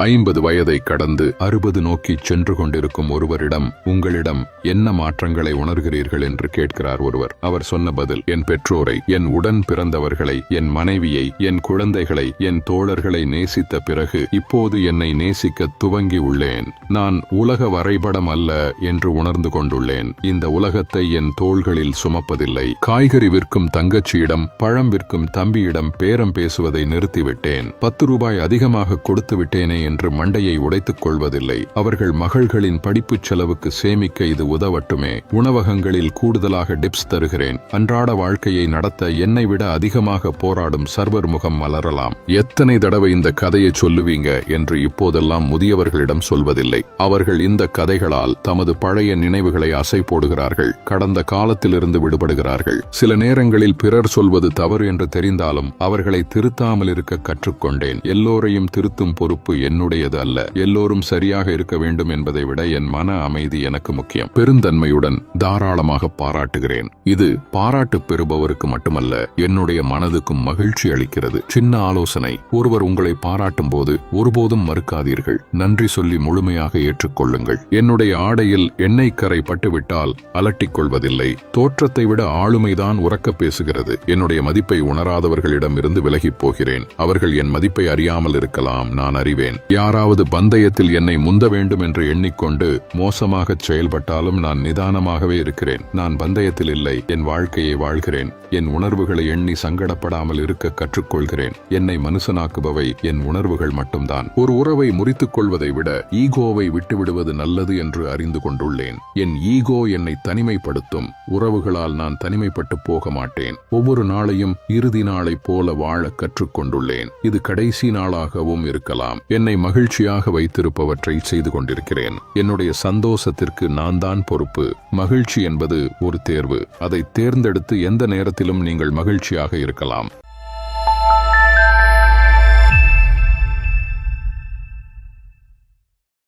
50 வயதை கடந்து 60 நோக்கி சென்று கொண்டிருக்கும் ஒருவரிடம் உங்களிடம் என்ன மாற்றங்களை உணர்கிறீர்கள் என்று கேட்கிறார் ஒருவர். அவர் சொன்ன பதில், என் பெற்றோரை, என் உடன் பிறந்தவர்களை, என் மனைவியை, என் குழந்தைகளை, என் தோழர்களை நேசித்த பிறகு இப்போது என்னை நேசிக்க துவங்கி உள்ளேன். நான் உலக வரைபடம் அல்ல என்று உணர்ந்து கொண்டுள்ளேன். இந்த உலகத்தை என் தோள்களில் சுமப்பதில்லை. காய்கறி விற்கும் தங்கச்சியிடம், பழம் விற்கும் தம்பியிடம் பேரம் பேசுவதை நிறுத்திவிட்டேன். 10 ரூபாய் அதிகமாக கொடுத்து விட்டேனே என்று மண்டையை உடைத்துக் கொள்வதில்லை. அவர்கள் மகள்களின் படிப்புச் செலவுக்கு சேமிக்க இது உதவட்டுமே. உணவகங்களில் கூடுதலாக டிப்ஸ் தருகிறேன். அன்றாட வாழ்க்கையை நடத்த என்னை விட அதிகமாக போராடும் சர்வர் முகம் மலரலாம். எத்தனை தடவை இந்த கதையை சொல்லுவீங்க என்று இப்போதெல்லாம் முதியவர்களிடம் சொல்வதில்லை. அவர்கள் இந்த கதைகளால் தமது பழைய நினைவுகளை அசை போடுகிறார்கள். கடந்த காலத்திலிருந்து விடுபடுகிறார்கள். சில நேரங்களில் பிறர் சொல்வது தவறு என்று தெரிந்தாலும் அவர்களை திருத்தாமல் இருக்க கற்றுக்கொண்டேன். எல்லோரையும் திருத்தும் பொறுப்பு என்னுடையது அல்ல. எல்லோரும் சரியாக இருக்க வேண்டும் என்பதை விட என் மன அமைதி எனக்கு முக்கியம். பெருந்தன்மையுடன் தாராளமாக பாராட்டுகிறேன். இது பாராட்டு பெறுபவருக்கு மட்டுமல்ல, என்னுடைய மனதுக்கும் மகிழ்ச்சி அளிக்கிறது. சின்ன ஆலோசனை: ஒருவர் உங்களை பாராட்டும் போது ஒருபோதும் மறுக்காதீர்கள். நன்றி சொல்லி முழுமையாக ஏற்றுக்கொள்ளுங்கள். என்னுடைய ஆடையில் எண்ணெய் கரை பட்டுவிட்டால் அலட்டிக் கொள்வதில்லை. தோற்றத்தை விட ஆளுமைதான் உரக்க பேசுகிறது. என்னுடைய மதிப்பை உணராதவர்களிடம் இருந்து விலகிப் போகிறேன். அவர்கள் என் மதிப்பை அறியாமல் இருக்கலாம், நான் அறிவேன். யாராவது பந்தயத்தில் என்னை முந்த வேண்டும் என்று எண்ணிக்கொண்டு மோசமாக செயல்பட்டாலும் நான் நிதானமாகவே இருக்கிறேன். நான் பந்தயத்தில் இல்லை, என் வாழ்க்கையை வாழ்கிறேன். என் உணர்வுகளை எண்ணி சங்கடப்படாமல் இருக்க கற்றுக்கொள்கிறேன். என்னை மனுஷனாக்குபவை என் உணர்வுகள் மட்டும்தான். ஒரு உறவை முறித்துக் கொள்வதை விட ஈகோவை விட்டுவிடுவது நல்லது என்று அறிந்து கொண்டுள்ளேன். என் ஈகோ என்னை தனிமைப்படுத்தும். உறவுகளால் நான் தனிமைப்பட்டு போக மாட்டேன். ஒவ்வொரு நாளையும் இறுதி நாளை போல வாழ கற்றுக்கொண்டுள்ளேன். இது கடைசி நாளாகவும் இருக்கலாம். என்னை மகிழ்ச்சியாக வைத்திருப்பவற்றை செய்து கொண்டிருக்கிறேன். என்னுடைய சந்தோஷத்திற்கு நான் தான் பொறுப்பு. மகிழ்ச்சி என்பது ஒரு தேர்வு. அதை தேர்ந்தெடுத்து எந்த நேரத்திலும் நீங்கள் மகிழ்ச்சியாக இருக்கலாம்.